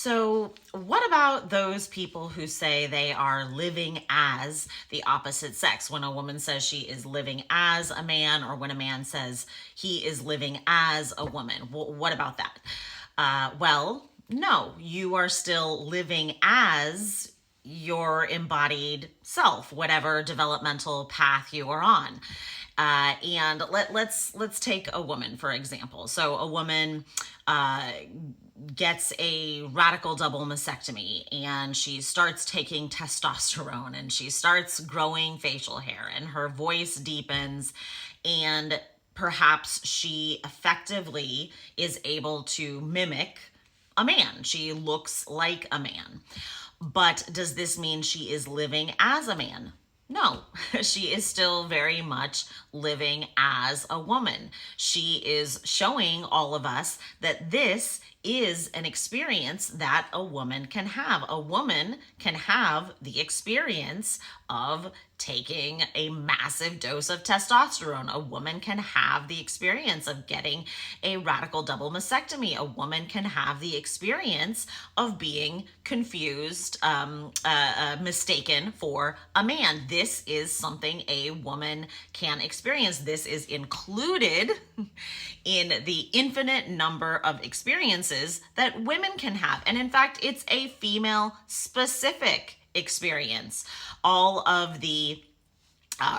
So, what about those people who say they are living as the opposite sex? When a woman says she is living as a man, or when a man says he is living as a woman, what about that? Well, no, you are still living as your embodied self, whatever developmental path you are on. And let's take a woman for example. So a woman gets a radical double mastectomy, and she starts taking testosterone, and she starts growing facial hair, and her voice deepens, and perhaps she effectively is able to mimic a man. She looks like a man. But does this mean she is living as a man? No, she is still very much living as a woman. She is showing all of us that this is an experience that a woman can have. A woman can have the experience of taking a massive dose of testosterone. A woman can have the experience of getting a radical double mastectomy. A woman can have the experience of being confused, mistaken for a man. This is something a woman can experience. This is included in the infinite number of experiences that women can have. And in fact, it's a female specific experience. All of the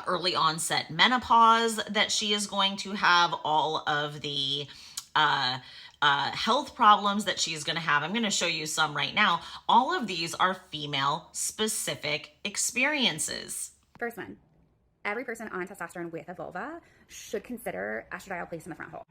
early onset menopause that she is going to have, all of the health problems that she's going to have. I'm going to show you some right now. All of these are female specific experiences. First one, every person on testosterone with a vulva should consider estradiol placed in the front hole.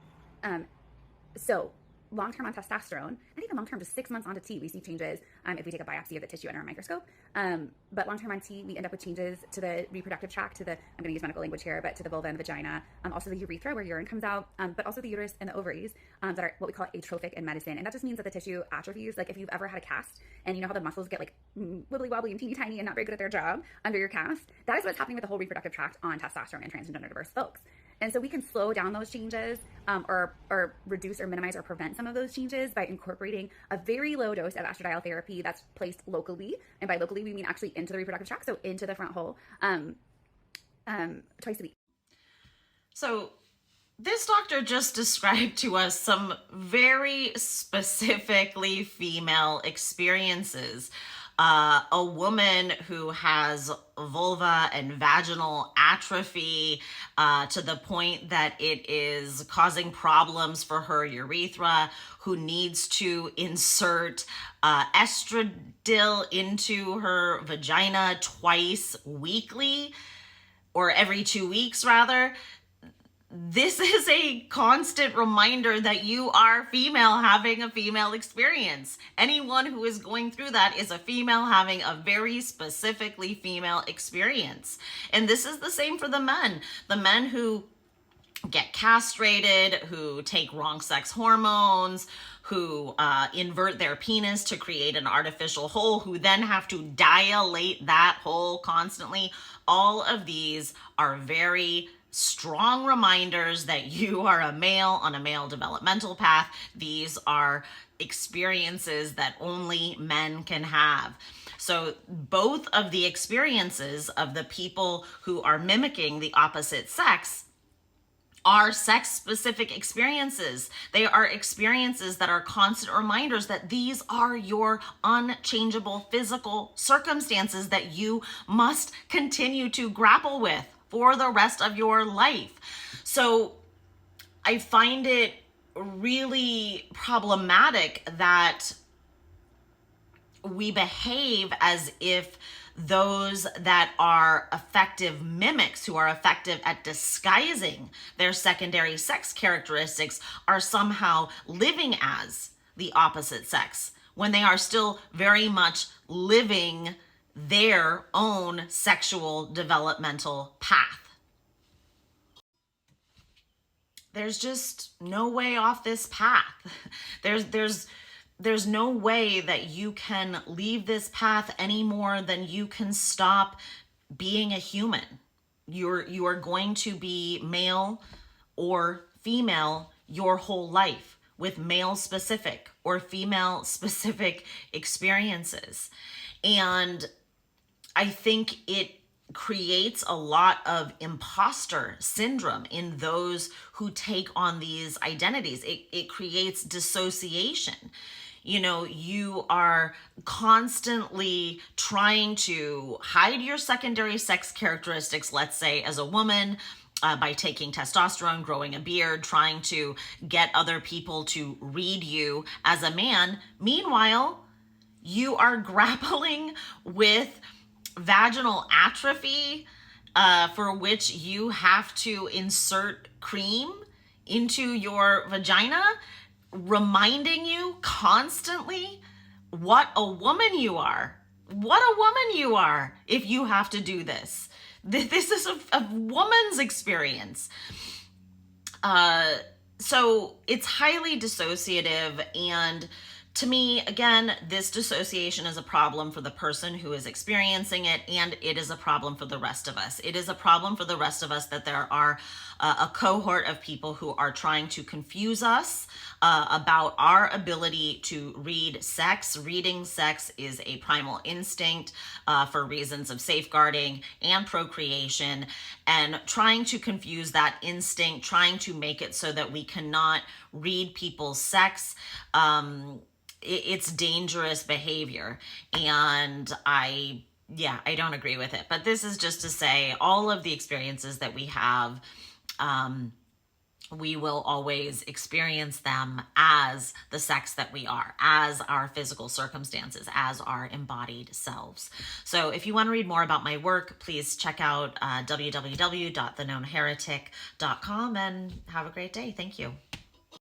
So long-term on testosterone, not even long-term, just 6 months onto T, we see changes if we take a biopsy of the tissue under a microscope. But long-term on T, we end up with changes to the reproductive tract, I'm going to use medical language here, but to the vulva and the vagina, also the urethra where urine comes out, but also the uterus and the ovaries that are what we call atrophic in medicine. And that just means that the tissue atrophies. Like if you've ever had a cast and you know how the muscles get like wibbly wobbly and teeny tiny and not very good at their job under your cast, that is what's happening with the whole reproductive tract on testosterone and transgender diverse folks. And so we can slow down those changes or reduce or minimize or prevent some of those changes by incorporating a very low dose of estradiol therapy that's placed locally. And by locally, we mean actually into the reproductive tract, so into the front hole, twice a week. So this doctor just described to us some very specifically female experiences. A woman who has vulva and vaginal atrophy to the point that it is causing problems for her urethra, who needs to insert estradiol into her vagina twice weekly, or every 2 weeks rather. This is a constant reminder that you are female having a female experience. Anyone who is going through that is a female having a very specifically female experience. And this is the same for the men. The men who get castrated, who take wrong sex hormones, who invert their penis to create an artificial hole, who then have to dilate that hole constantly. All of these are very strong reminders that you are a male on a male developmental path. These are experiences that only men can have. So both of the experiences of the people who are mimicking the opposite sex are sex-specific experiences. They are experiences that are constant reminders that these are your unchangeable physical circumstances that you must continue to grapple with for the rest of your life. So I find it really problematic that we behave as if those that are effective mimics, who are effective at disguising their secondary sex characteristics, are somehow living as the opposite sex, when they are still very much living their own sexual developmental path. There's just no way off this path. There's no way that you can leave this path any more than you can stop being a human. You are going to be male or female your whole life. with male specific or female specific experiences. And I think it creates a lot of imposter syndrome in those who take on these identities. It creates dissociation. You are constantly trying to hide your secondary sex characteristics, let's say as a woman, by taking testosterone, growing a beard, trying to get other people to read you as a man. Meanwhile, you are grappling with vaginal atrophy, for which you have to insert cream into your vagina, reminding you constantly what a woman you are. What a woman you are if you have to do this. This is a woman's experience. So it's highly dissociative. And to me, again, this dissociation is a problem for the person who is experiencing it, and it is a problem for the rest of us. It is a problem for the rest of us that there are a cohort of people who are trying to confuse us about our ability to read sex. Reading sex is a primal instinct for reasons of safeguarding and procreation, and trying to confuse that instinct, trying to make it so that we cannot read people's sex. It's dangerous behavior, and I don't agree with it. But this is just to say, all of the experiences that we have, we will always experience them as the sex that we are, as our physical circumstances, as our embodied selves. So if you want to read more about my work, please check out www.theknownheretic.com, and have a great day. Thank you.